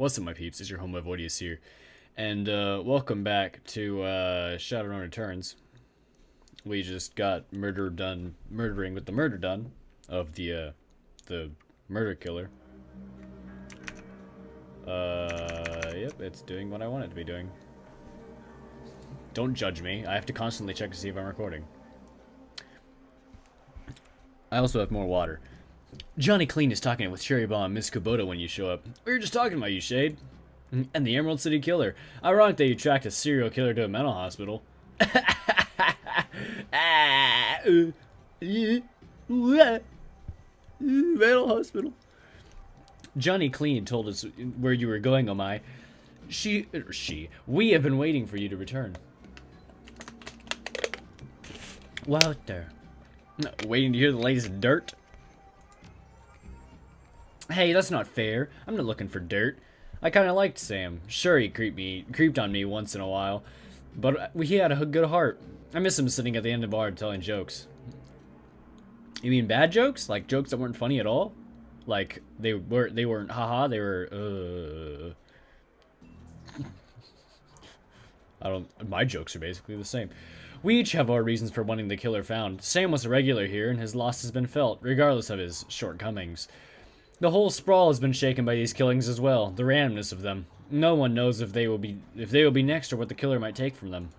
What's up, my peeps? It's your homeboy Voidius here, and welcome back to Shadowrun Returns. We just got murdering with the murder done of the murder killer. Yep, it's doing what I want it to be doing. Don't judge me. I have to constantly check to see if I'm recording. I also have more water. Johnny Clean is talking with Cherry Bomb and Miss Kubota when you show up. We were just talking about you, Shade. And the Emerald City Killer. Ironic that you tracked a serial killer to a mental hospital. Mental hospital. Johnny Clean told us where you were going, oh my. We have been waiting for you to return. Walter. Waiting to hear the latest dirt? Hey, that's not fair. I'm not looking for dirt. I kind of liked Sam. Sure, he creeped on me once in a while, but he had a good heart. I miss him sitting at the end of the bar telling jokes. You mean bad jokes? Like jokes that weren't funny at all? Like they weren't haha, they were my jokes are basically the same. We each have our reasons for wanting the killer found. Sam was a regular here and his loss has been felt, regardless of his shortcomings. The whole sprawl has been shaken by these killings as well, the randomness of them. No one knows if they will be next or what the killer might take from them.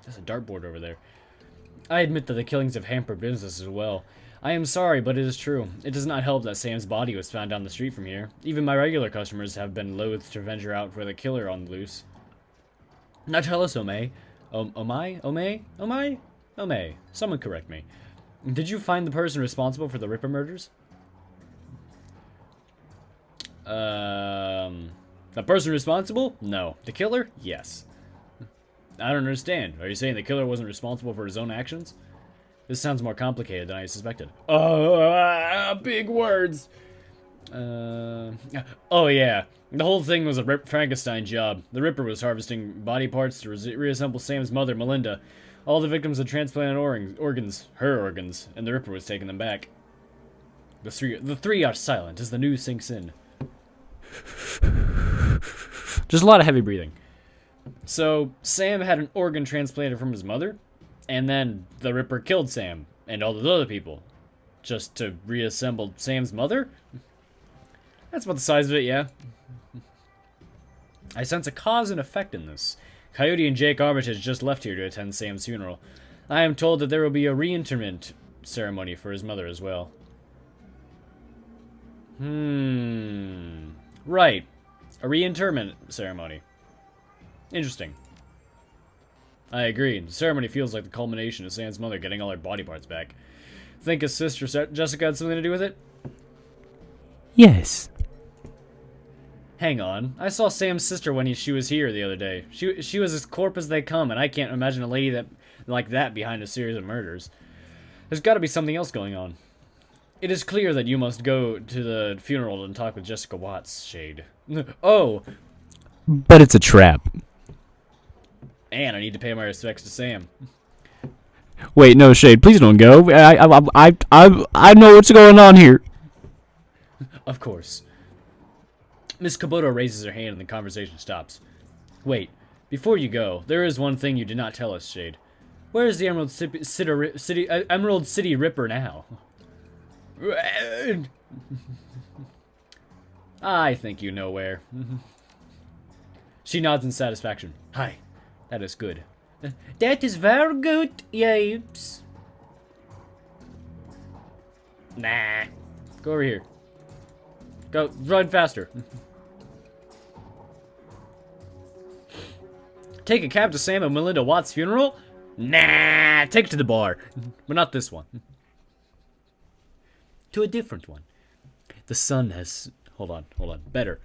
There's a dartboard over there. I admit that the killings have hampered business as well. I am sorry, but it is true. It does not help that Sam's body was found down the street from here. Even my regular customers have been loath to venture out for the killer on the loose. Now tell us, Omei. Omei? Someone correct me. Did you find the person responsible for the Ripper murders? The person responsible? No. The killer? Yes. I don't understand. Are you saying the killer wasn't responsible for his own actions? This sounds more complicated than I suspected. Big words. Oh yeah. The whole thing was a Frankenstein job. The Ripper was harvesting body parts to reassemble Sam's mother, Melinda. All the victims had transplanted organs, her organs, and the Ripper was taking them back. The three are silent as the news sinks in. Just a lot of heavy breathing. So, Sam had an organ transplanted from his mother, and then the Ripper killed Sam and all the other people just to reassemble Sam's mother? That's about the size of it, yeah. I sense a cause and effect in this. Coyote and Jake Armitage just left here to attend Sam's funeral. I am told that there will be a reinterment ceremony for his mother as well. Right. A reinterment ceremony. Interesting. I agree. The ceremony feels like the culmination of Sam's mother getting all her body parts back. Think his sister Jessica had something to do with it? Yes. Hang on. I saw Sam's sister when she was here the other day. She was as corp as they come, and I can't imagine a lady like that behind a series of murders. There's got to be something else going on. It is clear that you must go to the funeral and talk with Jessica Watts, Shade. Oh! But it's a trap. And I need to pay my respects to Sam. Wait, no, Shade, please don't go. I know what's going on here. Of course. Miss Kubota raises her hand and the conversation stops. Wait, before you go, there is one thing you did not tell us, Shade. Where is the Emerald City Ripper now? I think you know where. She nods in satisfaction. Hi, that is good. That is very good, yes. Nah. Go over here. Go, run faster. Take a cab to Sam and Melinda Watts' funeral? Nah, take it to the bar. But not this one. To a different one. The sun has... Hold on. Better.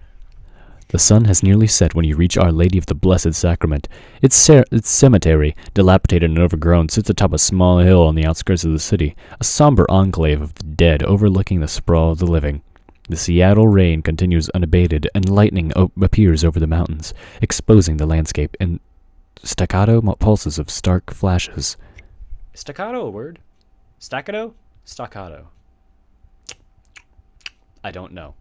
The sun has nearly set when you reach Our Lady of the Blessed Sacrament. Its cemetery, dilapidated and overgrown, sits atop a small hill on the outskirts of the city, a somber enclave of the dead overlooking the sprawl of the living. The Seattle rain continues unabated, and lightning appears over the mountains, exposing the landscape in staccato pulses of stark flashes. Staccato a word? Staccato? Staccato. I don't know.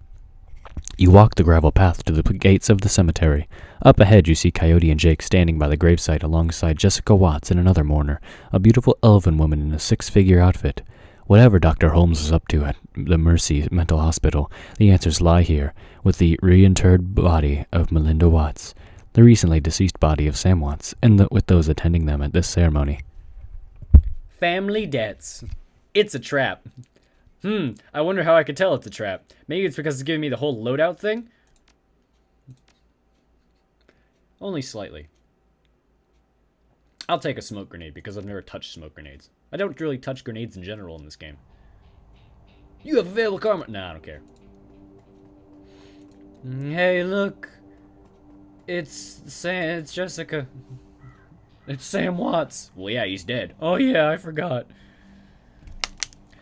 You walk the gravel path to the gates of the cemetery. Up ahead, you see Coyote and Jake standing by the gravesite alongside Jessica Watts and another mourner, a beautiful elven woman in a six-figure outfit. Whatever Dr. Holmes was up to at the Mercy Mental Hospital, the answers lie here, with the reinterred body of Melinda Watts, the recently deceased body of Sam Watts, and with those attending them at this ceremony. Family debts. It's a trap. I wonder how I could tell it's a trap. Maybe it's because it's giving me the whole loadout thing? Only slightly. I'll take a smoke grenade because I've never touched smoke grenades. I don't really touch grenades in general in this game. You have available karma. Nah, I don't care. Hey, look. It's Jessica. It's Sam Watts. Well, yeah, he's dead. Oh, yeah, I forgot.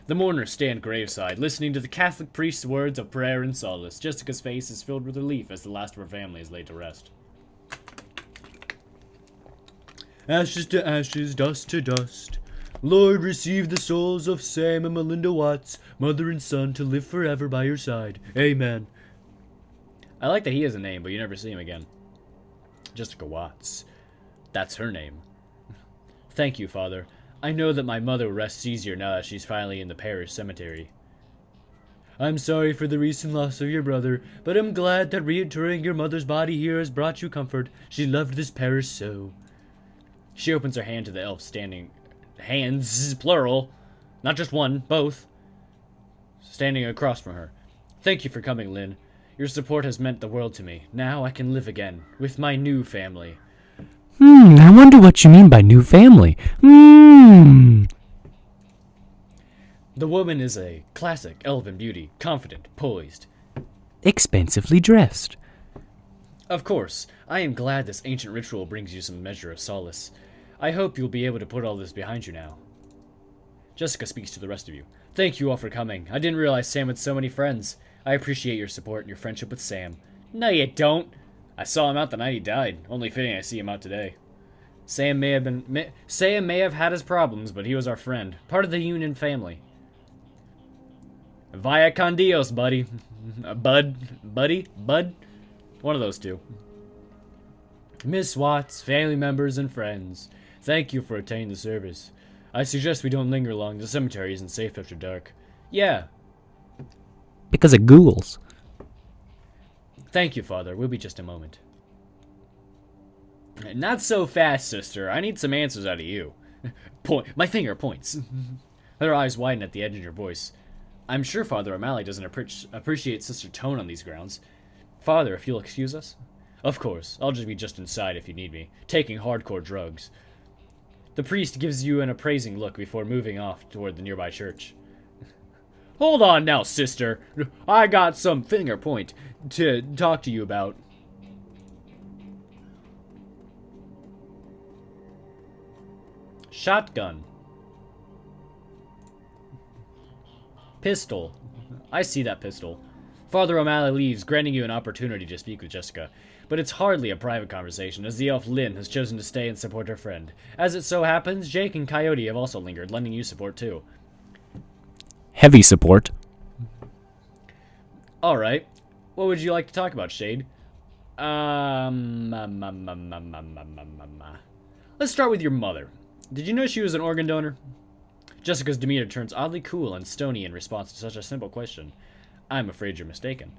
The mourners stand graveside, listening to the Catholic priest's words of prayer and solace. Jessica's face is filled with relief as the last of her family is laid to rest. Ashes to ashes, dust to dust. Lord, receive the souls of Sam and Melinda Watts, mother and son, to live forever by your side. Amen. I like that he has a name, but you never see him again. Jessica Watts. That's her name. Thank you, Father. I know that my mother rests easier now that she's finally in the parish cemetery. I'm sorry for the recent loss of your brother, but I'm glad that reinterring your mother's body here has brought you comfort. She loved this parish so. She opens her hand to the elf standing... Hands, plural. Not just one, both. Standing across from her. Thank you for coming, Lynn. Your support has meant the world to me. Now I can live again, with my new family. I wonder what you mean by new family. The woman is a classic elven beauty, confident, poised. Expensively dressed. Of course, I am glad this ancient ritual brings you some measure of solace. I hope you'll be able to put all this behind you now. Jessica speaks to the rest of you. Thank you all for coming. I didn't realize Sam had so many friends. I appreciate your support and your friendship with Sam. No, you don't. I saw him out the night he died. Only fitting I see him out today. Sam may have had his problems, but he was our friend. Part of the Union family. Via con Dios, buddy. Buddy? One of those two. Miss Watts, family members, and friends. Thank you for attending the service. I suggest we don't linger long. The cemetery isn't safe after dark. Yeah. Because of ghouls. Thank you, Father. We'll be just a moment. Not so fast, sister. I need some answers out of you. My finger points. Her eyes widen at the edge of your voice. I'm sure Father O'Malley doesn't appreciate Sister Tone on these grounds. Father, if you'll excuse us. Of course. I'll just be just inside if you need me. Taking hardcore drugs. The priest gives you an appraising look before moving off toward the nearby church. Hold on now, sister. I got some finger point to talk to you about. Shotgun. Pistol. I see that pistol. Father O'Malley leaves, granting you an opportunity to speak with Jessica. But it's hardly a private conversation, as the elf Lynn has chosen to stay and support her friend. As it so happens, Jake and Coyote have also lingered, lending you support too. Heavy support. Alright. What would you like to talk about, Shade? Let's start with your mother. Did you know she was an organ donor? Jessica's demeanor turns oddly cool and stony in response to such a simple question. I'm afraid you're mistaken.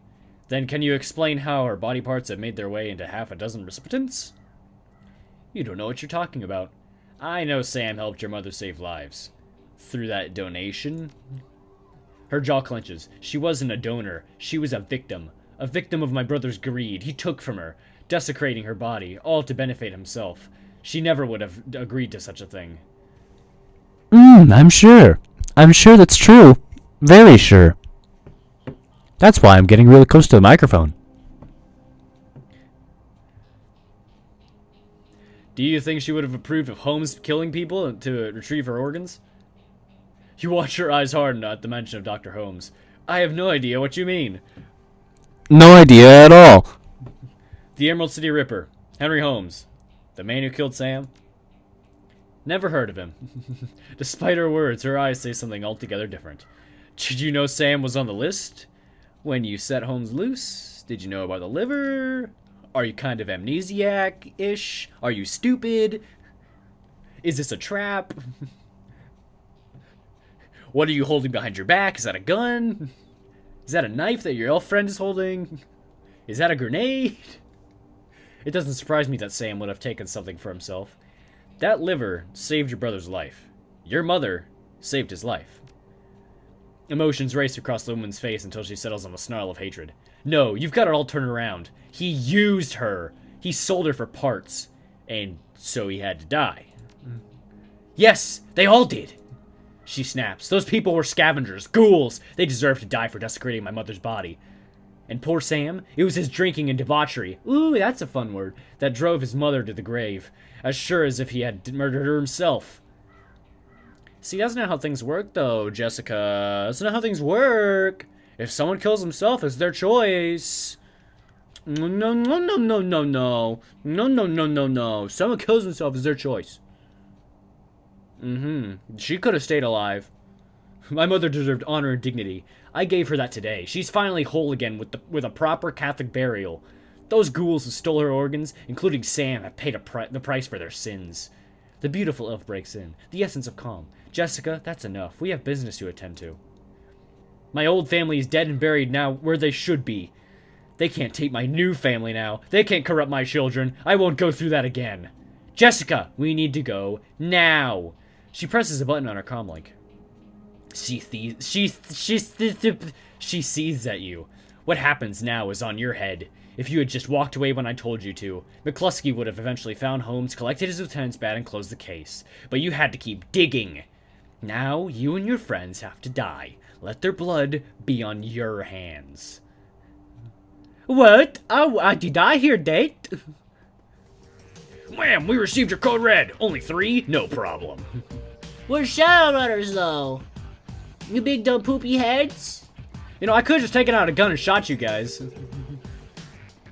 Then can you explain how her body parts have made their way into half a dozen recipients? You don't know what you're talking about. I know Sam helped your mother save lives. Through that donation? Her jaw clenches. She wasn't a donor. She was a victim. A victim of my brother's greed. He took from her, desecrating her body, all to benefit himself. She never would have agreed to such a thing. I'm sure. I'm sure that's true. Very sure. That's why I'm getting really close to the microphone. Do you think she would have approved of Holmes killing people to retrieve her organs? You watch your eyes harden at the mention of Dr. Holmes. I have no idea what you mean. No idea at all. The Emerald City Ripper. Henry Holmes. The man who killed Sam? Never heard of him. Despite her words, her eyes say something altogether different. Did you know Sam was on the list? When you set Holmes loose? Did you know about the liver? Are you kind of amnesiac-ish? Are you stupid? Is this a trap? What are you holding behind your back? Is that a gun? Is that a knife that your elf friend is holding? Is that a grenade? It doesn't surprise me that Sam would have taken something for himself. That liver saved your brother's life. Your mother saved his life. Emotions race across the woman's face until she settles on a snarl of hatred. No, you've got it all turned around. He used her. He sold her for parts. And so he had to die. Yes, they all did. She snaps. Those people were scavengers, ghouls. They deserve to die for desecrating my mother's body. And poor Sam, it was his drinking and debauchery, ooh, that's a fun word, that drove his mother to the grave, as sure as if he had murdered her himself. See, that's not how things work, though, Jessica. That's not how things work. If someone kills himself, it's their choice. No, no, no, no, no, no. No, no, no, no, no. Someone kills himself, it's their choice. She could have stayed alive. My mother deserved honor and dignity. I gave her that today. She's finally whole again with a proper Catholic burial. Those ghouls who stole her organs, including Sam, have paid the price for their sins. The beautiful elf breaks in, the essence of calm. Jessica, that's enough. We have business to attend to. My old family is dead and buried now where they should be. They can't take my new family now. They can't corrupt my children. I won't go through that again. Jessica, we need to go now. She presses a button on her comlink. She seethes at you. What happens now is on your head. If you had just walked away when I told you to, McCluskey would have eventually found Holmes, collected his lieutenant's badge, and closed the case. But you had to keep digging. Now, you and your friends have to die. Let their blood be on your hands. What? Oh, did I hear date? Ma'am, we received your code red. Only 3? No problem. We're Shadowrunners, though. You big dumb poopy heads. You know, I could have just taken out a gun and shot you guys.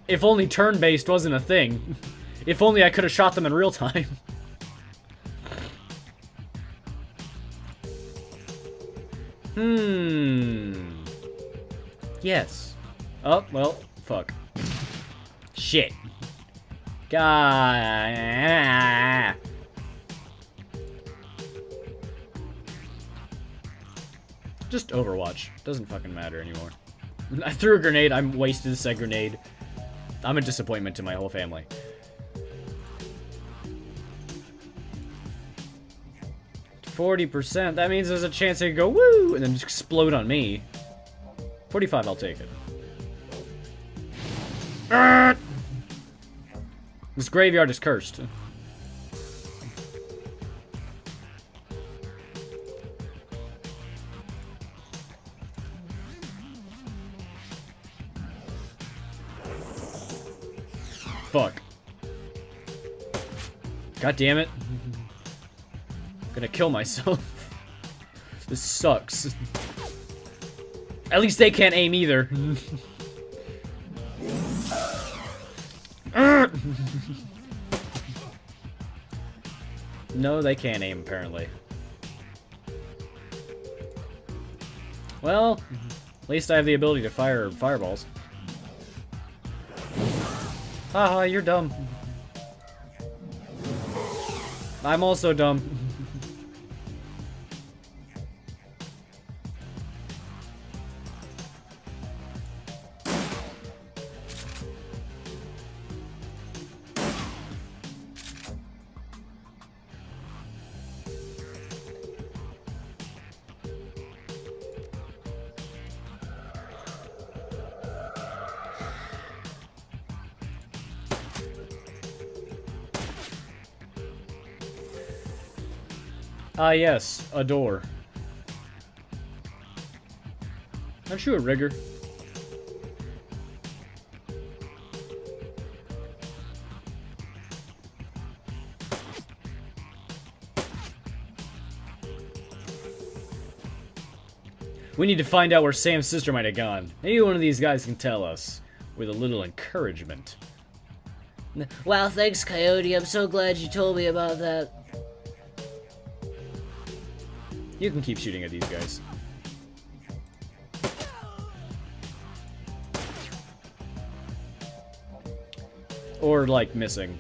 If only turn-based wasn't a thing. If only I could have shot them in real time. Yes. Oh, well, fuck. Shit. God. Just Overwatch. Doesn't fucking matter anymore. I threw a grenade. I'm wasted said grenade. I'm a disappointment to my whole family. %. That means there's a chance they could go woo and then just explode on me. 45, I'll take it. This graveyard is cursed. Fuck. God damn it. I'm gonna kill myself. This sucks. At least they can't aim either. No, they can't aim, apparently. Well, at least I have the ability to fire fireballs. Haha, you're dumb. I'm also dumb. Ah, yes, a door. Aren't you a rigger? We need to find out where Sam's sister might have gone. Maybe one of these guys can tell us, with a little encouragement. Wow, thanks, Coyote. I'm so glad you told me about that. You can keep shooting at these guys. Or, like, missing.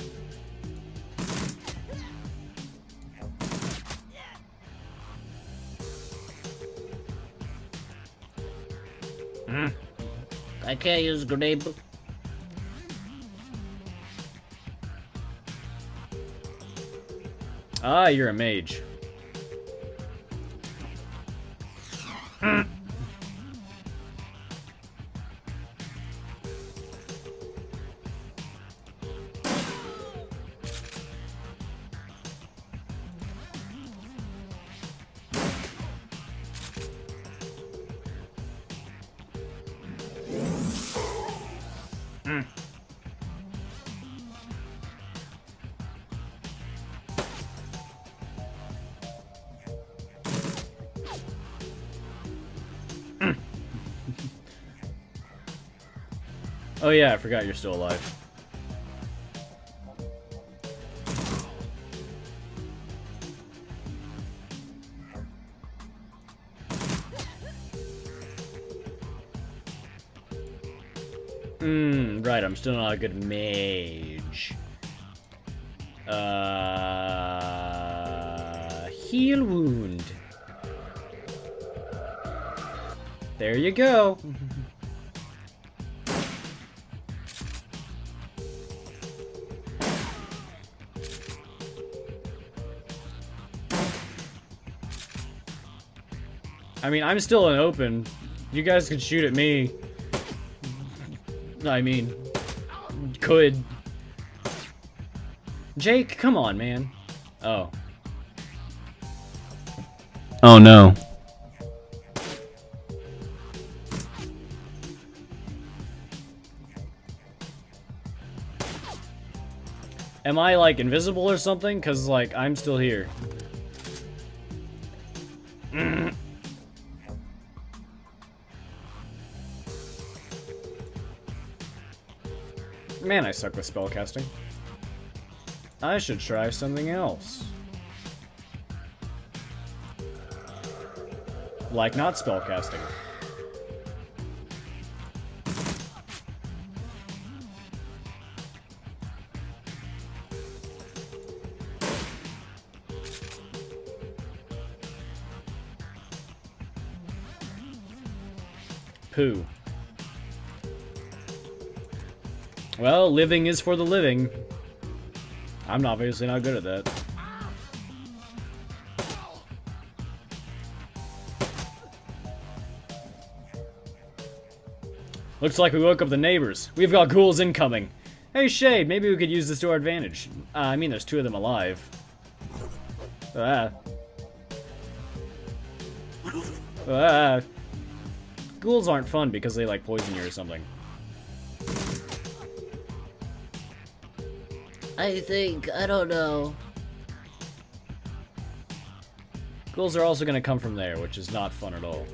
I can't use grenade. Ah, you're a mage. Oh yeah, I forgot you're still alive. Right, I'm still not a good mage. Heal wound. There you go. I mean, I'm still in open. You guys could shoot at me. I mean, could. Jake, come on, man. Oh. Oh no. Am I, like, invisible or something? Because, like, I'm still here. Man, I suck with spellcasting. I should try something else. Like not spellcasting. Pooh. Well, living is for the living. I'm obviously not good at that. Looks like we woke up the neighbors. We've got ghouls incoming. Hey, Shade, maybe we could use this to our advantage. I mean, there's two of them alive. Ah. Ah. Ghouls aren't fun because they, like, poison you or something. I don't know. Ghouls are also gonna come from there, which is not fun at all.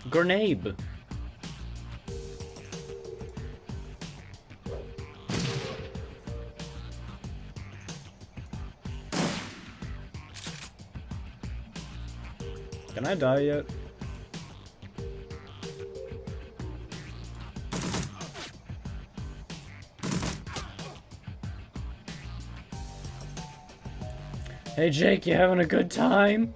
Grenade. Can I die yet? Hey Jake, you having a good time?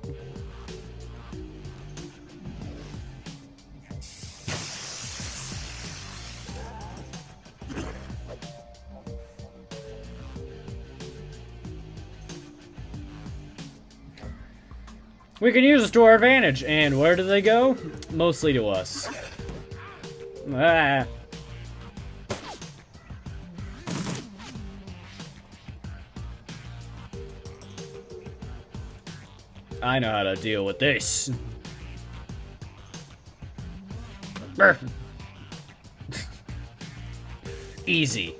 We can use this to our advantage, and where do they go? Mostly to us. Ah. I know how to deal with this. Brr. Easy.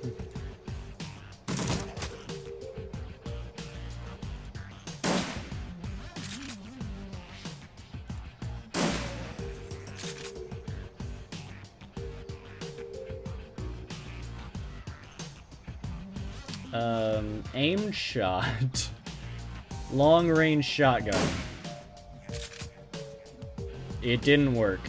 Aimed shot. Long range shotgun. It didn't work.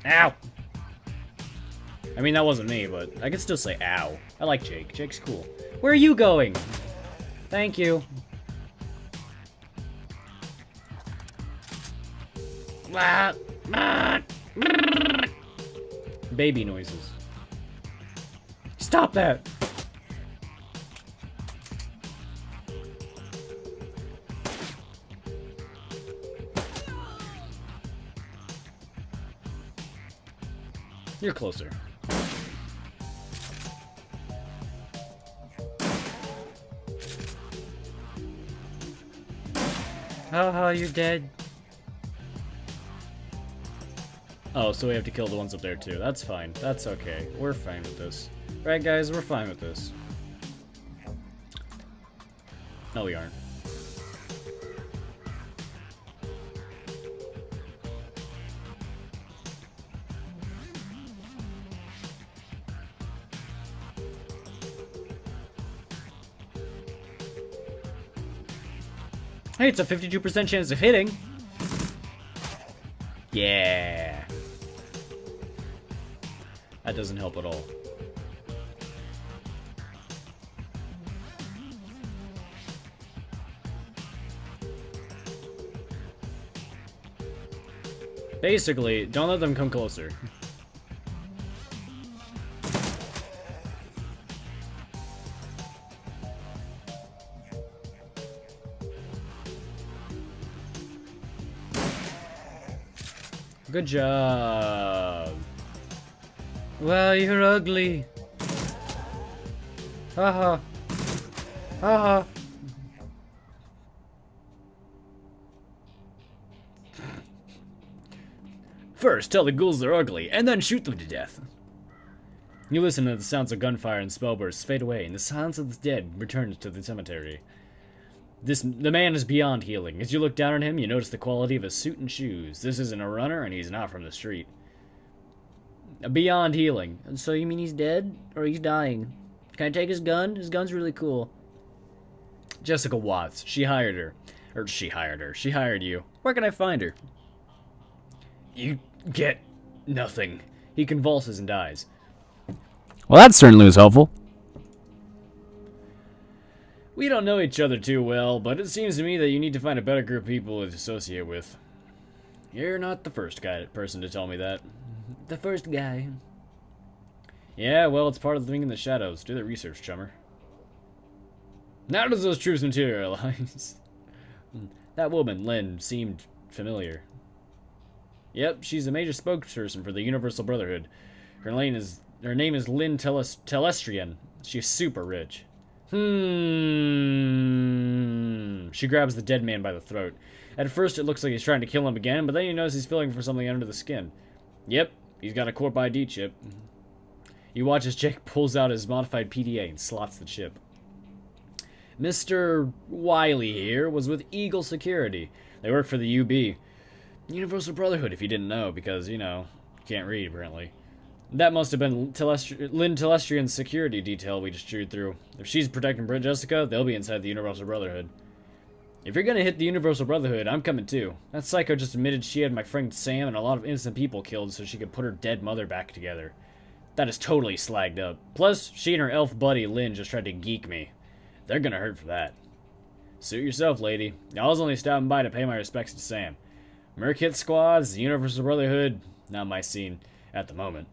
Ow! I mean, that wasn't me, but I could still say ow. I like Jake. Jake's cool. Where are you going? Thank you. Baby noises. Stop that! You're closer. Haha, you're dead. Oh, so we have to kill the ones up there too. That's fine. That's okay. We're fine with this. Right, guys? We're fine with this. No, we aren't. Hey, it's a 52% chance of hitting. Yeah. That doesn't help at all. Basically, don't let them come closer. Good job. Wow, you're ugly. Haha. Haha. First, tell the ghouls they're ugly, and then shoot them to death. You listen to the sounds of gunfire and spellbursts fade away, and the silence of the dead returns to the cemetery. The man is beyond healing. As you look down on him, you notice the quality of his suit and shoes. This isn't a runner, and he's not from the street. Beyond healing. So you mean he's dead? Or he's dying? Can I take his gun? His gun's really cool. Jessica Watts. She hired her. Or she hired her. She hired you. Where can I find her? You get nothing. He convulses and dies. Well, that certainly was helpful. We don't know each other too well, but it seems to me that you need to find a better group of people to associate with. You're not the first person to tell me that. The first guy. Yeah, well, it's part of living in the shadows. Do the research, chummer. How does those truths materialize? That woman, Lynn, seemed familiar. Yep, she's a major spokesperson for the Universal Brotherhood. Her name is Lynn Telestrian. She's super rich. She grabs the dead man by the throat. At first, it looks like he's trying to kill him again, but then you notice he's feeling for something under the skin. Yep, he's got a Corp ID chip. You watch as Jake pulls out his modified PDA and slots the chip. Mr. Wiley here was with Eagle Security. They work for the UB. Universal Brotherhood, if you didn't know, because, you know, can't read, apparently. That must have been Lynn Telestrian's security detail we just chewed through. If she's protecting Jessica, they'll be inside the Universal Brotherhood. If you're gonna hit the Universal Brotherhood, I'm coming too. That psycho just admitted she had my friend Sam and a lot of innocent people killed so she could put her dead mother back together. That is totally slagged up. Plus, she and her elf buddy Lynn just tried to geek me. They're gonna hurt for that. Suit yourself, lady. I was only stopping by to pay my respects to Sam. Merc hit squads, the Universal Brotherhood, not my scene at the moment.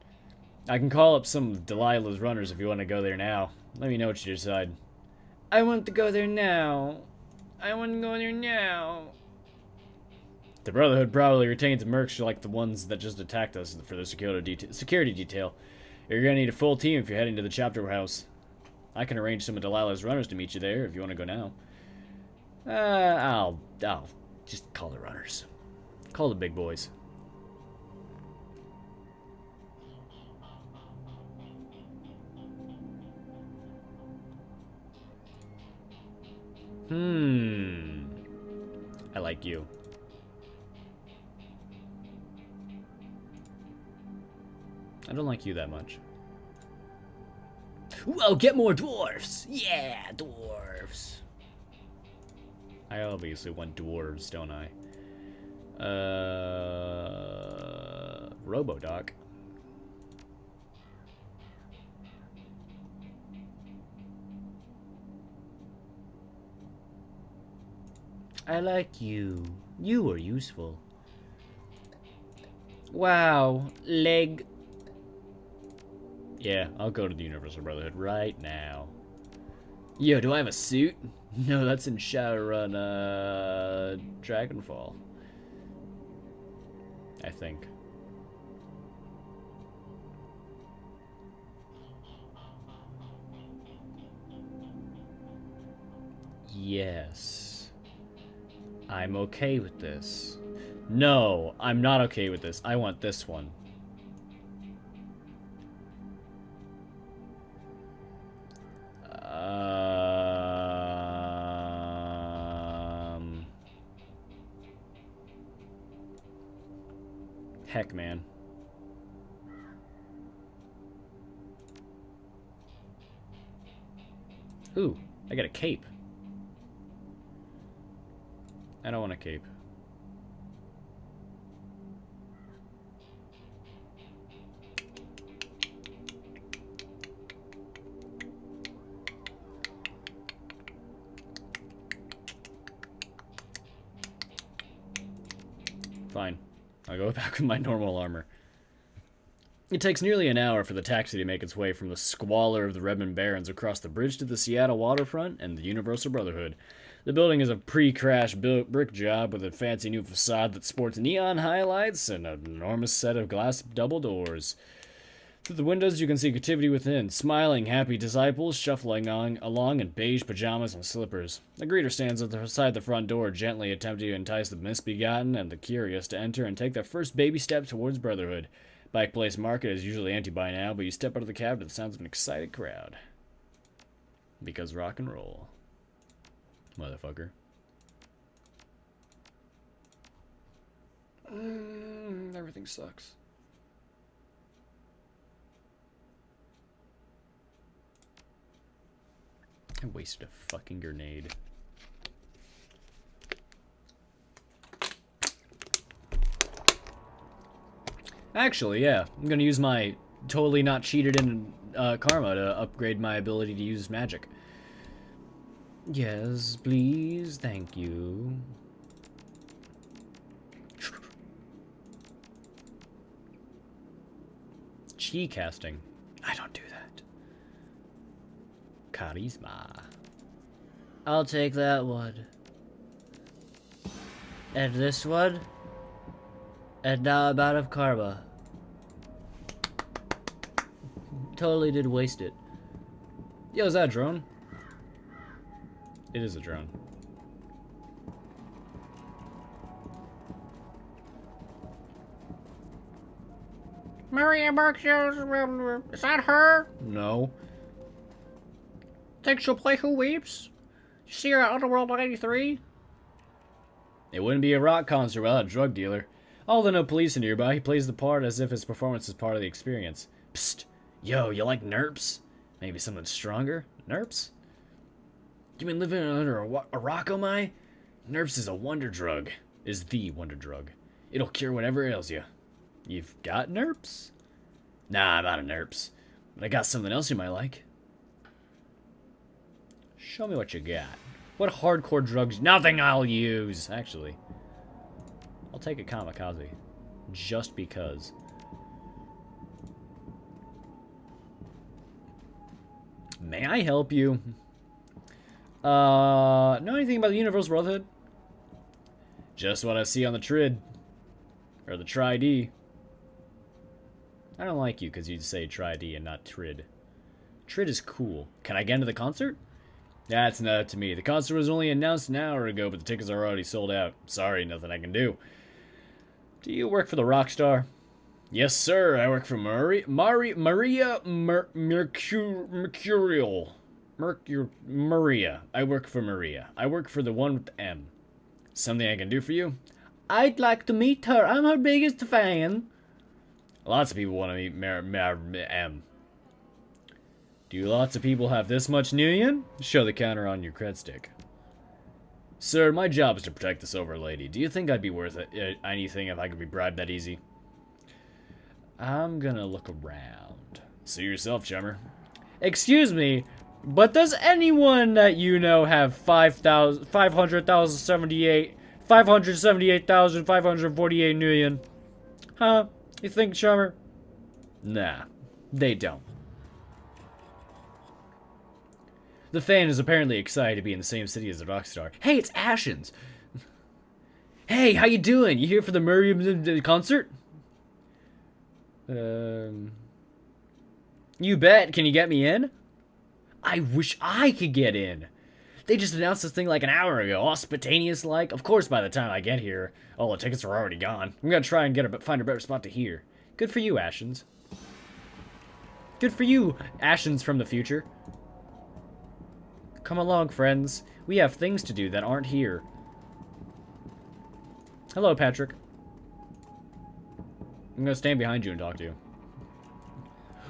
I can call up some of Delilah's runners if you want to go there now. Let me know what you decide. I want to go there now. I want to go there now. The Brotherhood probably retains mercs like the ones that just attacked us for the security detail. You're going to need a full team if you're heading to the chapter house. I can arrange some of Delilah's runners to meet you there if you want to go now. I'll just call the runners. Call the big boys. I like you. I don't like you that much. Whoa, get more dwarfs! Yeah, dwarfs! I obviously want dwarves, don't I? Robodoc. I like you. You are useful. Wow, leg. Yeah, I'll go to the Universal Brotherhood right now. Yo, do I have a suit? No, that's in Shadowrun, Dragonfall. I think. Yes. I'm okay with this. No, I'm not okay with this. I want this one. Heck, man. Ooh, I got a cape. I don't want a cape. Fine. I'll go back with my normal armor. It takes nearly an hour for the taxi to make its way from the squalor of the Redmond Barrens across the bridge to the Seattle waterfront and the Universal Brotherhood. The building is a pre-crash brick job with a fancy new facade that sports neon highlights and an enormous set of glass double doors. Through the windows you can see activity within, smiling, happy disciples shuffling along in beige pajamas and slippers. The greeter stands outside the front door, gently attempting to entice the misbegotten and the curious to enter and take their first baby step towards Brotherhood. Bike Place Market is usually empty by now, but you step out of the cab to the sounds of an excited crowd. Because rock and roll. Motherfucker. Everything sucks. I wasted a fucking grenade. Actually, yeah. I'm gonna use my totally not cheated in karma to upgrade my ability to use magic. Yes, please. Thank you. Chi casting. I don't do that. Charisma. I'll take that one. And this one. And now I'm out of karma. Totally did waste it. Yo, is that a drone? It is a drone. Maria Berkshire, is that her? No. Think she'll play Who Weeps? You see her at Underworld 93? It wouldn't be a rock concert without a drug dealer. Although no police are nearby, he plays the part as if his performance is part of the experience. Psst. Yo, you like nerps? Maybe something stronger? Nerps? You been living under a rock, oh my? Nerps is a wonder drug. Is the wonder drug. It'll cure whatever ails you. You've got nerps? Nah, I'm out of nerps. But I got something else you might like. Show me what you got. What hardcore drugs? Nothing I'll use. Actually, I'll take a kamikaze. Just because. May I help you? Know anything about the Universal Brotherhood? Just what I see on the Trid. Or the Tri-D. I don't like you because you say Tri-D and not Trid. Trid is cool. Can I get into the concert? That's not up to me. The concert was only announced an hour ago, but the tickets are already sold out. Sorry, nothing I can do. Do you work for the Rockstar? Yes, sir. I work for Maria Mercurial. Maria. I work for Maria. I work for the one with the M. Something I can do for you? I'd like to meet her. I'm her biggest fan. Lots of people want to meet M. Do lots of people have this much Nuyen? Show the counter on your cred stick. Sir, my job is to protect this overlady. Do you think I'd be worth anything if I could be bribed that easy? I'm gonna look around. See yourself, chummer. Excuse me, but does anyone that you know have 578,548 million? Huh? You think, chummer? Nah, they don't. The fan is apparently excited to be in the same city as the rock star. Hey, it's Ashens. Hey, how you doing? You here for the Murray concert? You bet. Can you get me in? I wish I could get in. They just announced this thing like an hour ago, all spontaneous-like. Of course, by the time I get here, all the tickets are already gone. I'm gonna try and find a better spot to hear. Good for you, Ashens. Good for you, Ashens from the future. Come along, friends. We have things to do that aren't here. Hello, Patrick. I'm gonna stand behind you and talk to you.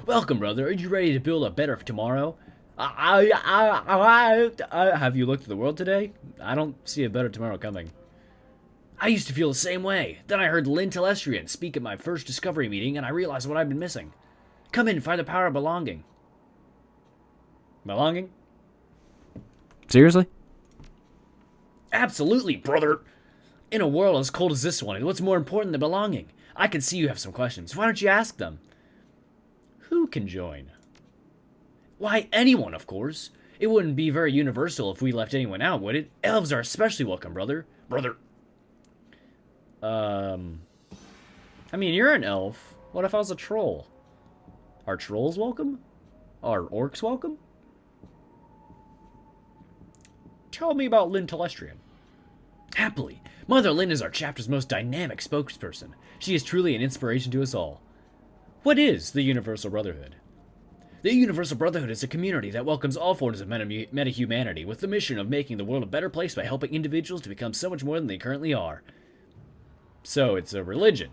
Welcome, brother. Are you ready to build a better tomorrow? Have you looked at the world today? I don't see a better tomorrow coming. I used to feel the same way. Then I heard Lynn Telestrian speak at my first discovery meeting, and I realized what I've been missing. Come in and find the power of belonging. Belonging? Seriously? Absolutely, brother. In a world as cold as this one, what's more important than belonging? I can see you have some questions. Why don't you ask them? Who can join? Why, anyone, of course. It wouldn't be very universal if we left anyone out, would it? Elves are especially welcome, brother. Brother. I mean, you're an elf. What if I was a troll? Are trolls welcome? Are orcs welcome? Tell me about Lynn Telestrian. Happily. Mother Lynn is our chapter's most dynamic spokesperson. She is truly an inspiration to us all. What is the Universal Brotherhood? The Universal Brotherhood is a community that welcomes all forms of meta-humanity with the mission of making the world a better place by helping individuals to become so much more than they currently are. So, it's a religion.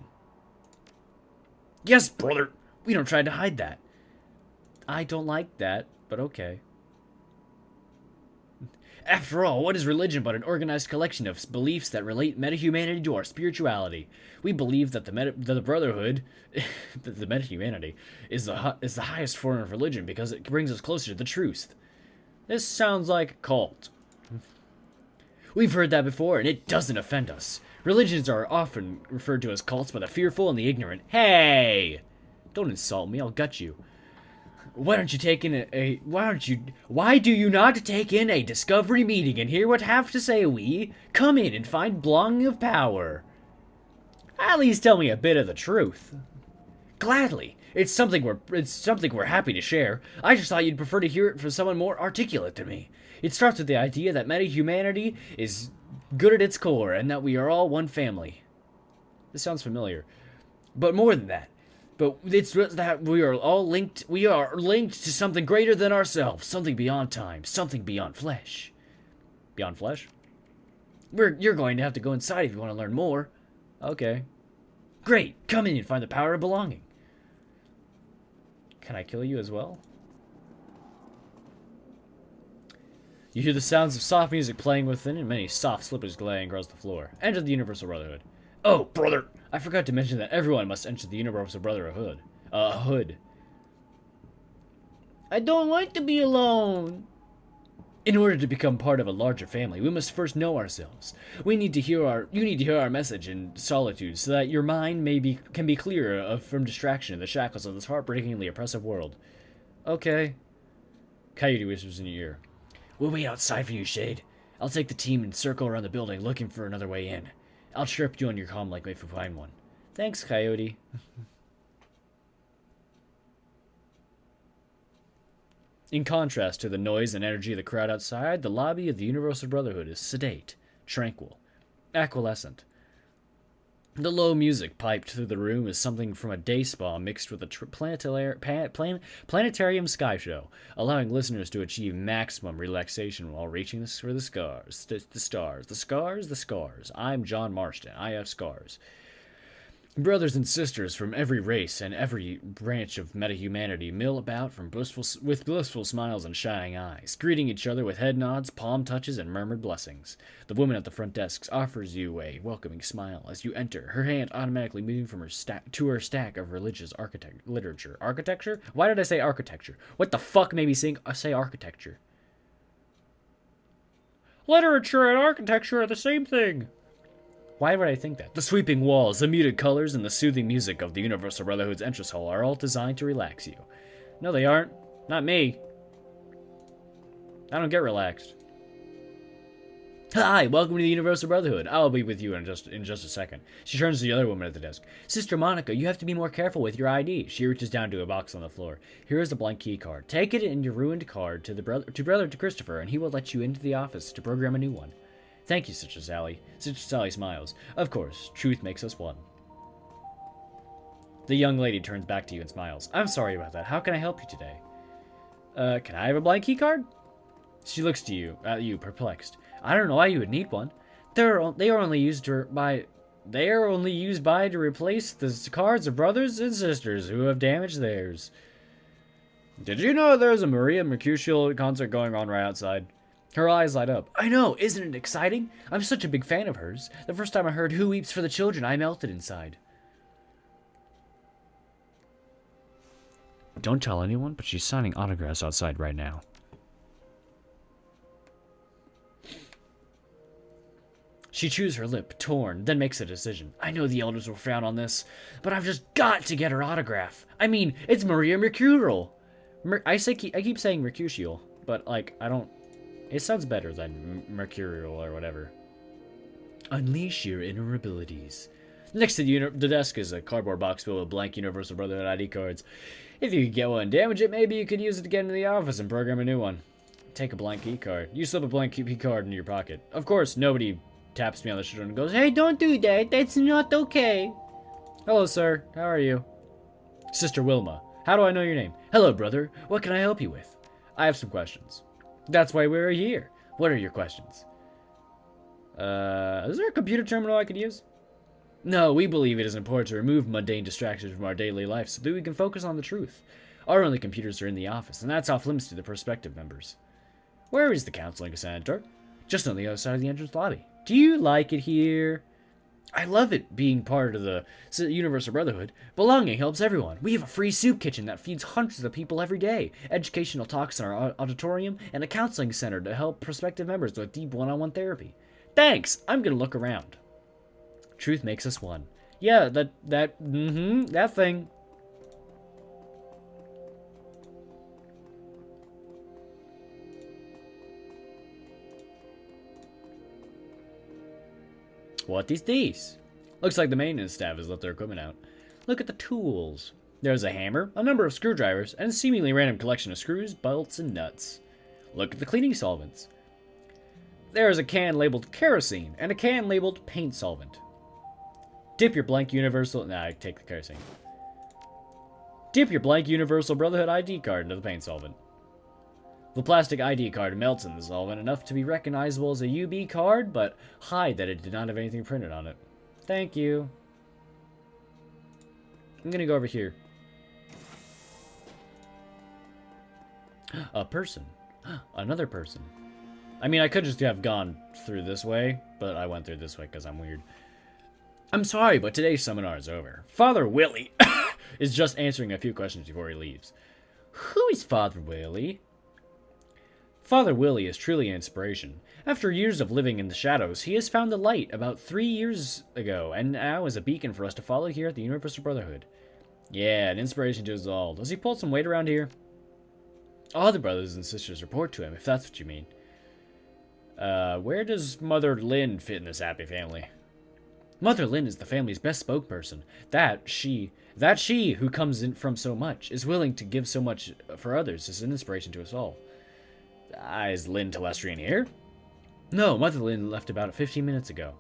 Yes, brother. We don't try to hide that. I don't like that, but okay. After all, what is religion but an organized collection of beliefs that relate meta-humanity to our spirituality? We believe that the Brotherhood, the meta-humanity, is the highest form of religion because it brings us closer to the truth. This sounds like a cult. We've heard that before, and it doesn't offend us. Religions are often referred to as cults by the fearful and the ignorant. Hey! Don't insult me, I'll gut you. Why do you not take in a discovery meeting and hear what have to say we? Come in and find belonging of power. At least tell me a bit of the truth. Gladly. It's something we're happy to share. I just thought you'd prefer to hear it from someone more articulate than me. It starts with the idea that meta-humanity is good at its core and that we are all one family. This sounds familiar. But more than that. But it's that we are all linked. We are linked to something greater than ourselves, something beyond time, something beyond flesh. Beyond flesh? You're going to have to go inside if you want to learn more. Okay. Great. Come in and find the power of belonging. Can I kill you as well? You hear the sounds of soft music playing within, and many soft slippers gliding across the floor. Enter the Universal Brotherhood. Oh, brother! I forgot to mention that everyone must enter the Universal Brotherhood. Hood. I don't want to be alone. In order to become part of a larger family, we must first know ourselves. You need to hear our message in solitude, so that your mind can be clearer from distraction in the shackles of this heartbreakingly oppressive world. Okay. Coyote whispers in your ear. We'll wait outside for you, Shade. I'll take the team and circle around the building looking for another way in. I'll chirp you on your comm like if we find one. Thanks, Coyote. In contrast to the noise and energy of the crowd outside, the lobby of the Universal Brotherhood is sedate, tranquil, acquiescent. The low music piped through the room is something from a day spa mixed with a planetarium sky show, allowing listeners to achieve maximum relaxation while reaching for the scars. The stars. The scars? The scars. I'm John Marston. I have scars. Brothers and sisters from every race and every branch of meta-humanity mill about with blissful smiles and shining eyes, greeting each other with head nods, palm touches, and murmured blessings. The woman at the front desk offers you a welcoming smile as you enter, her hand automatically moving from her stack of religious literature. Architecture? Why did I say architecture? What the fuck made me say architecture? Literature and architecture are the same thing. Why would I think that? The sweeping walls, the muted colors, and the soothing music of the Universal Brotherhood's entrance hall are all designed to relax you. No, they aren't. Not me. I don't get relaxed. Hi, welcome to the Universal Brotherhood. I'll be with you in just a second. She turns to the other woman at the desk. Sister Monica, you have to be more careful with your ID. She reaches down to a box on the floor. Here is a blank key card. Take it in your ruined card to brother Christopher, and he will let you into the office to program a new one. Thank you, Sister Sally. Sister Sally smiles. Of course, truth makes us one. The young lady turns back to you and smiles. I'm sorry about that. How can I help you today? Can I have a blank key card? She looks at you, perplexed. I don't know why you would need one. They are only used by to replace the cards of brothers and sisters who have damaged theirs. Did you know there's a Maria Mercutio concert going on right outside? Her eyes light up. I know, isn't it exciting? I'm such a big fan of hers. The first time I heard Who Weeps for the Children, I melted inside. Don't tell anyone, but she's signing autographs outside right now. She chews her lip, torn, then makes a decision. I know the elders will frown on this, but I've just got to get her autograph. I mean, it's Maria Mercutio. I keep saying Mercutio, but like I don't. It sounds better than Mercurial or whatever. Unleash your inner abilities. Next to the desk is a cardboard box filled with blank Universal Brotherhood ID cards. If you could get one and damage it, maybe you could use it to get into the office and program a new one. Take a blank key card. You slip a blank key card into your pocket. Of course, nobody taps me on the shoulder and goes, Hey, don't do that. That's not okay. Hello, sir. How are you? Sister Wilma. How do I know your name? Hello, brother. What can I help you with? I have some questions. That's why we're here. What are your questions? Is there a computer terminal I could use? No, we believe it is important to remove mundane distractions from our daily life so that we can focus on the truth. Our only computers are in the office, and that's off limits to the prospective members. Where is the counseling center? Just on the other side of the entrance lobby. Do you like it here? I love it being part of the Universal Brotherhood. Belonging helps everyone. We have a free soup kitchen that feeds hundreds of people every day, educational talks in our auditorium, and a counseling center to help prospective members with deep one-on-one therapy. Thanks! I'm gonna look around. Truth makes us one. Yeah, that thing. What is these? Looks like the maintenance staff has left their equipment out. Look at the tools. There's a hammer, a number of screwdrivers, and a seemingly random collection of screws, bolts, and nuts. Look at the cleaning solvents. There is a can labeled kerosene and a can labeled paint solvent. Dip your blank universal... Nah, I take the kerosene. Dip your blank Universal Brotherhood ID card into the paint solvent. The plastic ID card melts in the solvent enough to be recognizable as a UB card, but hide that it did not have anything printed on it. Thank you. I'm gonna go over here. A person. Another person. I mean, I could just have gone through this way, but I went through this way because I'm weird. I'm sorry, but today's seminar is over. Father Willie is just answering a few questions before he leaves. Who is Father Willie? Father Willie is truly an inspiration. After years of living in the shadows, he has found the light about 3 years ago, and now is a beacon for us to follow here at the Universal Brotherhood. Yeah, an inspiration to us all. Does he pull some weight around here? All the brothers and sisters report to him, if that's what you mean. Where does Mother Lynn fit in this happy family? Mother Lynn is the family's best spokesperson. That she who comes in from so much, is willing to give so much for others, is an inspiration to us all. Is Lynn Telestrian here? No, Mother Lynn left about 15 minutes ago.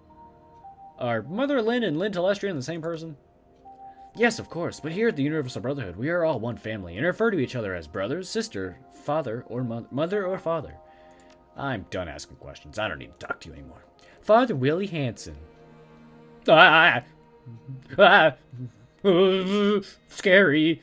Are Mother Lynn and Lynn Telestrian the same person? Yes, of course, but here at the Universal Brotherhood, we are all one family and refer to each other as brothers, sister, father, or mother or father. I'm done asking questions. I don't need to talk to you anymore. Father Willie Hanson. Ah! Ah! Scary.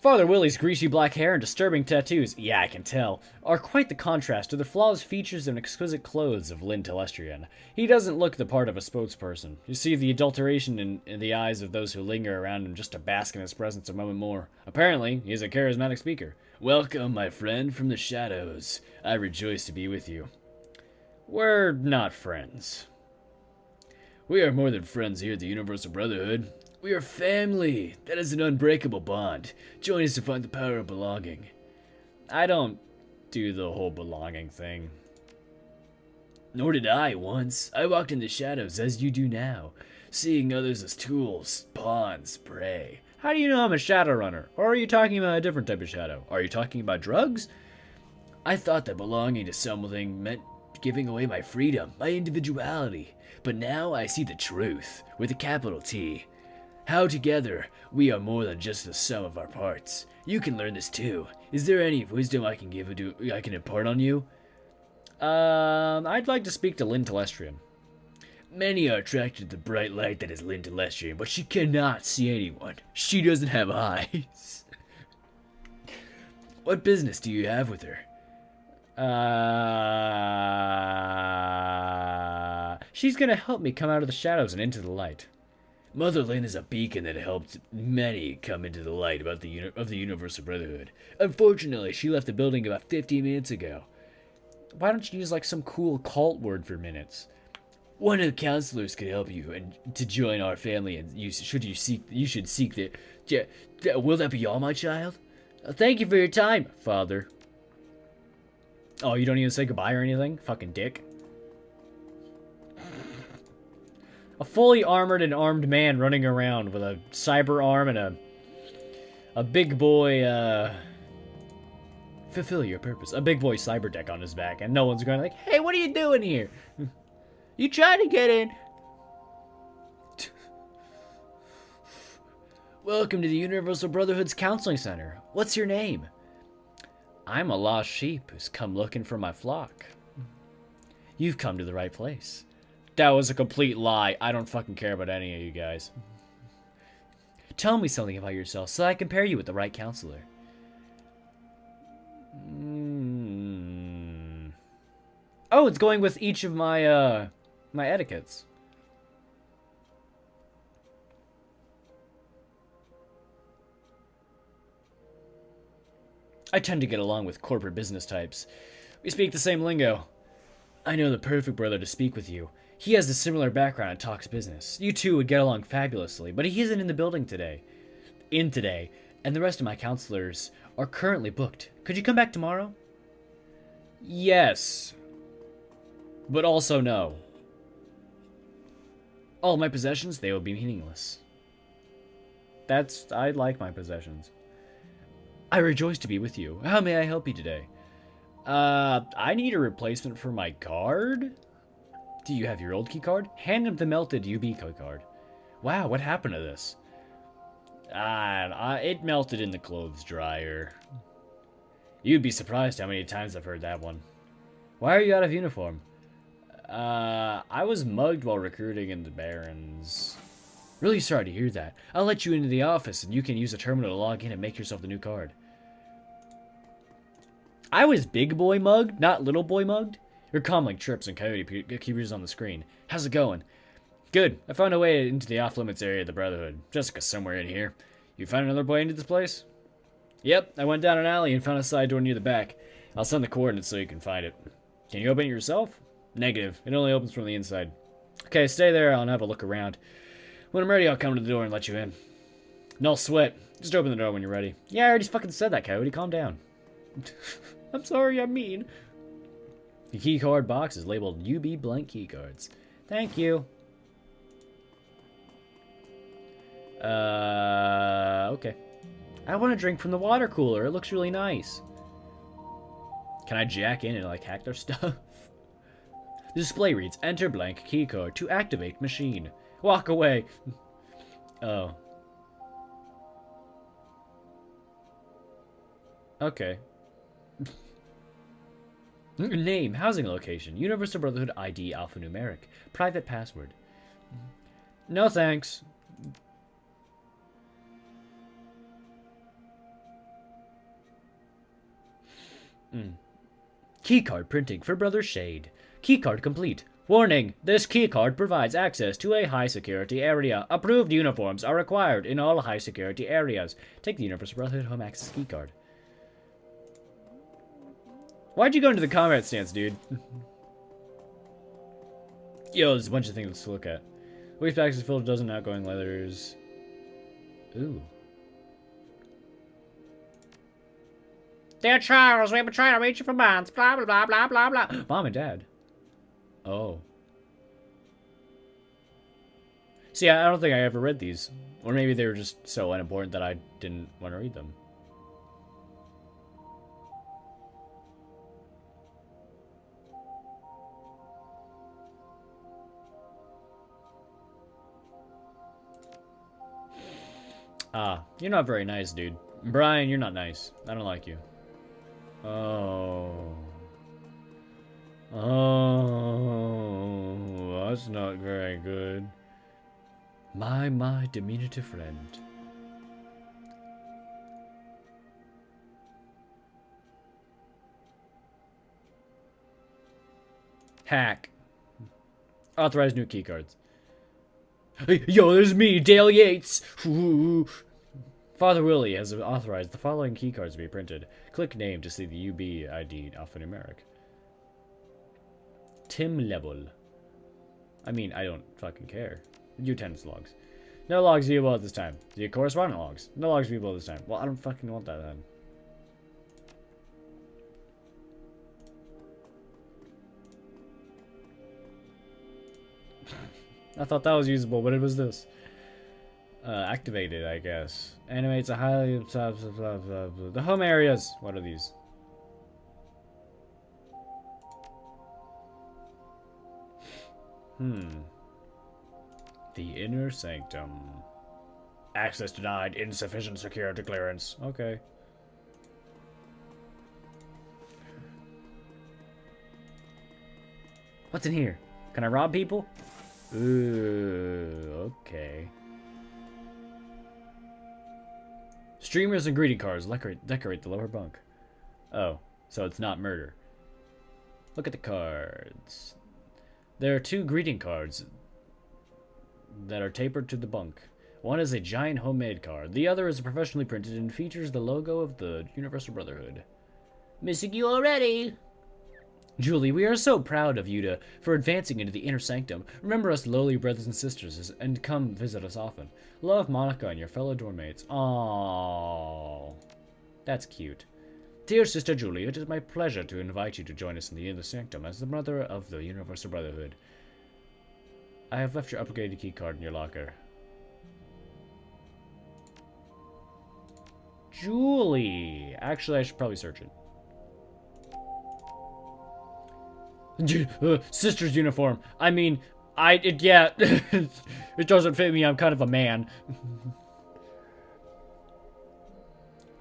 Father Willie's greasy black hair and disturbing tattoos, yeah, I can tell, are quite the contrast to the flawless features and exquisite clothes of Lynn Telestrian. He doesn't look the part of a spokesperson. You see the adulteration in the eyes of those who linger around him just to bask in his presence a moment more. Apparently, he is a charismatic speaker. Welcome, my friend from the shadows. I rejoice to be with you. We're not friends. We are more than friends here at the Universal Brotherhood. We are family. That is an unbreakable bond. Join us to find the power of belonging. I don't do the whole belonging thing. Nor did I once. I walked in the shadows as you do now, seeing others as tools, pawns, prey. How do you know I'm a Shadowrunner? Or are you talking about a different type of shadow? Are you talking about drugs? I thought that belonging to something meant giving away my freedom, my individuality. But now I see the truth, with a capital T. How together, we are more than just the sum of our parts. You can learn this too. Is there any wisdom I can impart on you? I'd like to speak to Lynn Telestrian. Many are attracted to the bright light that is Lynn Telestrian, but she cannot see anyone. She doesn't have eyes. What business do you have with her? She's gonna help me come out of the shadows and into the light. Mother Lynn is a beacon that helped many come into the light of the Universal Brotherhood. Unfortunately, she left the building about 15 minutes ago. Why don't you use like some cool cult word for minutes? One of the counselors could help you and to join our family, and you should seek the. Will that be all, my child? Thank you for your time, Father. Oh, you don't even say goodbye or anything? Fucking dick. A fully armored and armed man running around with a cyber arm and a big boy, fulfill your purpose. A big boy cyber deck on his back, and no one's going like, hey, what are you doing here? You trying to get in? Welcome to the Universal Brotherhood's Counseling Center. What's your name? I'm a lost sheep who's come looking for my flock. You've come to the right place. That was a complete lie. I don't fucking care about any of you guys. Tell me something about yourself so I can pair you with the right counselor. Oh, it's going with each of my, my etiquettes. I tend to get along with corporate business types. We speak the same lingo. I know the perfect brother to speak with you. He has a similar background and talks business. You two would get along fabulously, but he isn't in the building today. And the rest of my counselors are currently booked. Could you come back tomorrow? Yes. But also no. All my possessions, they will be meaningless. I like my possessions. I rejoice to be with you. How may I help you today? I need a replacement for my card? Do you have your old key card? Hand him the melted UB key card. Wow, what happened to this? It melted in the clothes dryer. You'd be surprised how many times I've heard that one. Why are you out of uniform? I was mugged while recruiting in the Barrens. Really sorry to hear that. I'll let you into the office and you can use a terminal to log in and make yourself the new card. I was big boy mugged, not little boy mugged. Your comlink trips and coyote keepers on the screen. How's it going? Good. I found a way into the off-limits area of the Brotherhood. Jessica's somewhere in here. You found another way into this place? Yep, I went down an alley and found a side door near the back. I'll send the coordinates so you can find it. Can you open it yourself? Negative. It only opens from the inside. Okay, stay there. I'll have a look around. When I'm ready, I'll come to the door and let you in. No sweat. Just open the door when you're ready. Yeah, I already fucking said that, coyote. Calm down. I'm sorry, I'm mean. The keycard box is labeled UB blank keycards. Thank you. Okay. I want to drink from the water cooler. It looks really nice. Can I jack in and, like, hack their stuff? Display reads, enter blank keycard to activate machine. Walk away. Oh. Okay. Name, housing location, Universal Brotherhood ID alphanumeric, private password. No thanks. Keycard printing for Brother Shade. Keycard complete. Warning, this keycard provides access to a high security area. Approved uniforms are required in all high security areas. Take the Universal Brotherhood home access keycard. Why'd you go into the combat stance, dude? Yo, there's a bunch of things to look at. Waste packs is filled with a dozen outgoing leathers. Ooh. Dear Charles, we've been trying to reach you for months. Blah, blah, blah, blah, blah, blah. Mom and Dad. Oh. See, I don't think I ever read these. Or maybe they were just so unimportant that I didn't want to read them. Ah, you're not very nice, dude. Brian, you're not nice. I don't like you. Oh. Oh, that's not very good. My diminutive friend. Hack. Authorize new keycards. Hey, yo, there's me, Dale Yates. Ooh. Father Willie has authorized the following keycards to be printed. Click name to see the UB ID alphanumeric. Tim Level. I mean, I don't fucking care. View attendance logs. No logs viewable at this time. The correspondent logs. No logs viewable this time. Well, I don't fucking want that then. I thought that was usable, but it was this. Activated, I guess. Animates a highly... The home areas. What are these? The inner sanctum. Access denied. Insufficient security clearance. Okay. What's in here? Can I rob people? Ooh, okay. Streamers and greeting cards decorate the lower bunk. Oh, so it's not murder. Look at the cards. There are 2 greeting cards that are tapered to the bunk. One is a giant homemade card. The other is professionally printed and features the logo of the Universal Brotherhood. Missing you already. Julie, we are so proud of you for advancing into the inner sanctum. Remember us lowly brothers and sisters and come visit us often. Love, Monica, and your fellow dormmates. Aww. That's cute. Dear Sister Julie, it is my pleasure to invite you to join us in the inner sanctum as the mother of the Universal Brotherhood. I have left your upgraded key card in your locker. Julie! Actually, I should probably search it. Sister's uniform. I mean, yeah. It doesn't fit me. I'm kind of a man.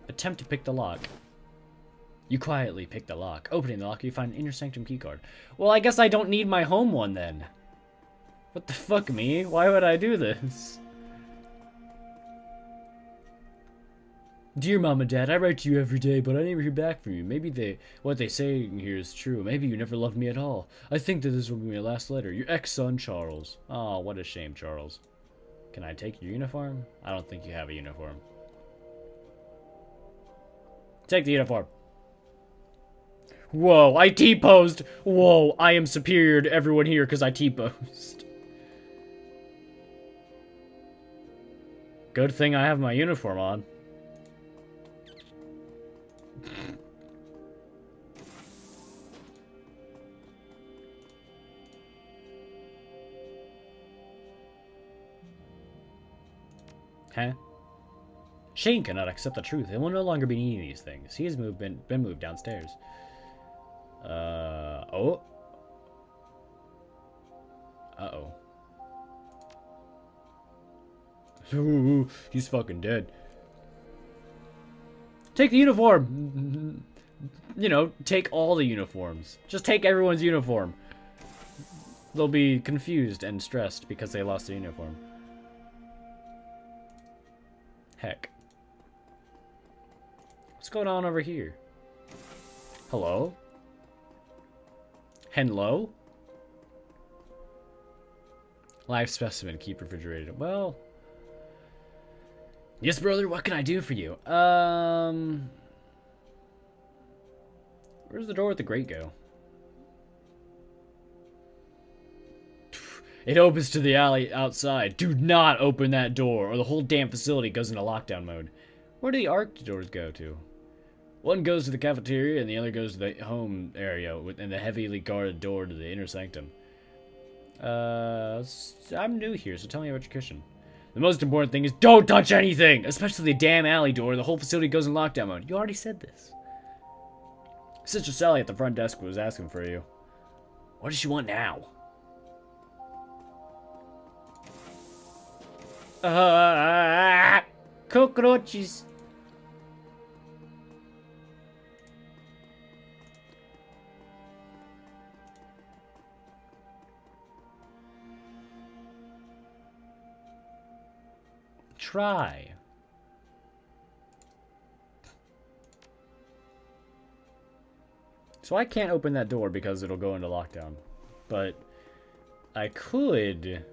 Attempt to pick the lock. You quietly pick the lock. Opening the lock, you find an inner sanctum keycard. Well, I guess I don't need my home one then. What the fuck, me? Why would I do this? Dear Mom and Dad, I write to you every day, but I never hear back from you. Maybe what they say here is true. Maybe you never loved me at all. I think that this will be my last letter. Your ex-son, Charles. Oh, what a shame, Charles. Can I take your uniform? I don't think you have a uniform. Take the uniform. Whoa, I T-posed. Whoa, I am superior to everyone here because I T-posed. Good thing I have my uniform on. Huh? Shane cannot accept the truth. He will no longer be needing these things. He has been moved downstairs. Oh. Uh-oh. Ooh, he's fucking dead. Take the uniform! You know, take all the uniforms. Just take everyone's uniform. They'll be confused and stressed because they lost their uniform. Heck. What's going on over here? Hello? Hello? Live specimen, keep refrigerated. Well... Yes, brother, what can I do for you? Where's the door with the grate go? It opens to the alley outside. Do not open that door, or the whole damn facility goes into lockdown mode. Where do the arched doors go to? One goes to the cafeteria, and the other goes to the home area, and the heavily guarded door to the inner sanctum. I'm new here, so tell me about your kitchen. The most important thing is don't touch anything! Especially the damn alley door. The whole facility goes in lockdown mode. You already said this. Sister Sally at the front desk was asking for you. What does she want now? Cockroaches. Try. So I can't open that door because it'll go into lockdown. But I could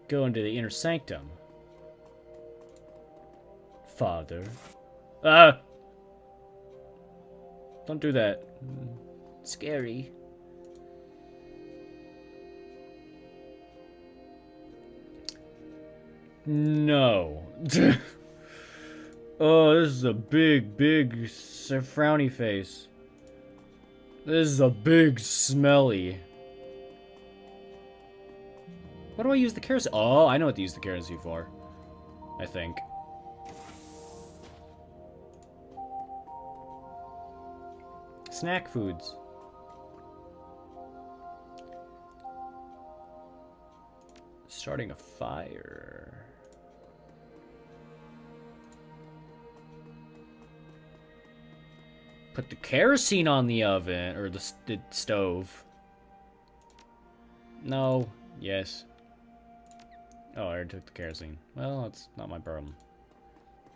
go into the inner sanctum. Father. Ah! Don't do that. Scary. No. Oh, this is a big, frowny face. This is a big, smelly. What do I use the kerosene? Oh, I know what to use the kerosene for. I think. Snack foods. Starting a fire. Put the kerosene on the oven, or the stove. No. Yes. Oh, I already took the kerosene. Well, that's not my problem.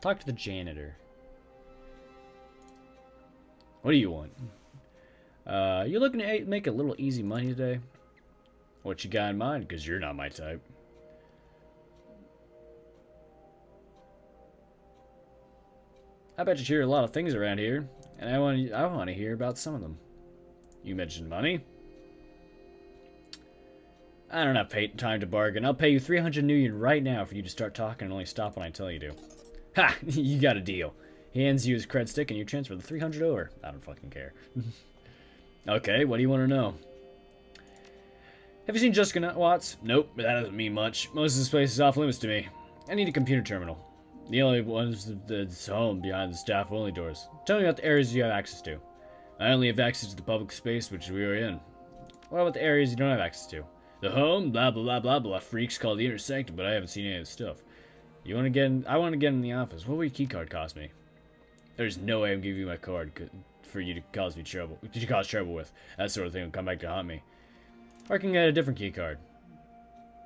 Talk to the janitor. What do you want? You looking to make a little easy money today? What you got in mind? Because you're not my type. I bet you hear a lot of things around here, and I want to hear about some of them. You mentioned money. I don't have time to bargain. I'll pay you 300 new yen right now for you to start talking and only stop when I tell you to. Ha! You got a deal. He hands you his cred stick and you transfer the 300 over. I don't fucking care. Okay, what do you want to know? Have you seen Jessica Watts? Nope, but that doesn't mean much. Most of this place is off limits to me. I need a computer terminal. The only one's that's home behind the staff-only doors. Tell me about the areas you have access to. I only have access to the public space which we are in. What about the areas you don't have access to? The home, blah blah blah blah blah. Freaks called the inner sanctum, but I haven't seen any of the stuff. You want to get in? I want to get in the office. What will your key card cost me? There's no way I'm giving you my card for you to cause me trouble. Did you cause trouble with? That sort of thing will come back to haunt me. Or I can get a different key card.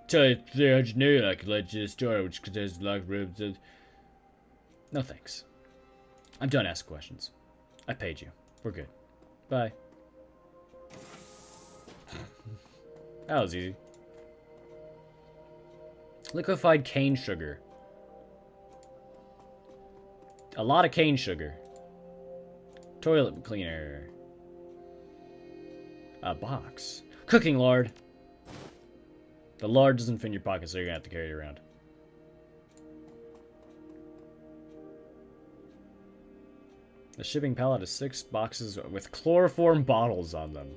Tell you 300 new, I could let you store which contains locked rooms. No thanks. I'm done asking questions. I paid you. We're good. Bye. That was easy. Liquefied cane sugar. A lot of cane sugar. Toilet cleaner. A box. Cooking lard. The lard doesn't fit in your pocket, so you're gonna have to carry it around. The shipping pallet is 6 boxes with chloroform bottles on them.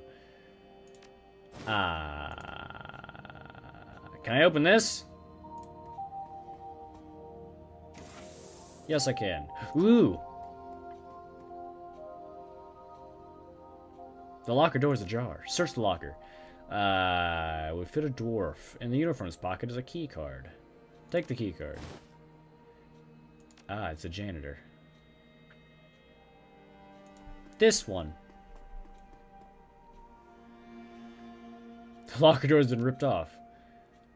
Can I open this? Yes, I can. Ooh. The locker door is ajar. Search the locker. We fit a dwarf. In the uniform's pocket is a key card. Take the key card. Ah, it's a janitor. This one. The locker door has been ripped off.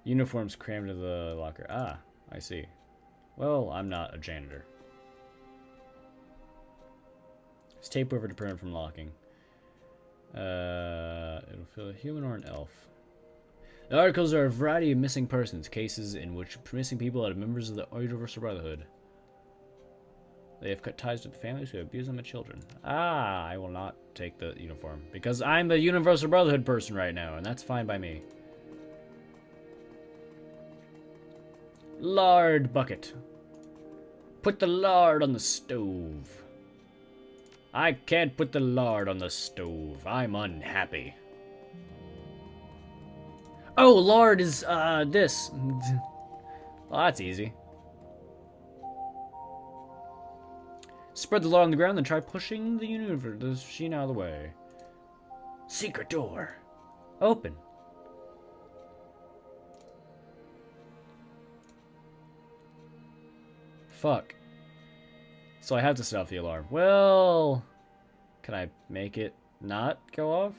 Uniforms crammed into the locker. Ah, I see. Well, I'm not a janitor. There's tape over to prevent from locking. It'll fill a human or an elf. The articles are a variety of missing persons, cases in which missing people are members of the Universal Brotherhood. They have cut ties with families who abuse them as children. Ah, I will not take the uniform. Because I'm the Universal Brotherhood person right now, and that's fine by me. Lard bucket. Put the lard on the stove. I can't put the lard on the stove. I'm unhappy. Oh, lard is, this. Well, that's easy. Spread the lard on the ground, then try pushing the machine out of the way. Secret door. Open. Fuck. So I have to set off the alarm. Well, can I make it not go off?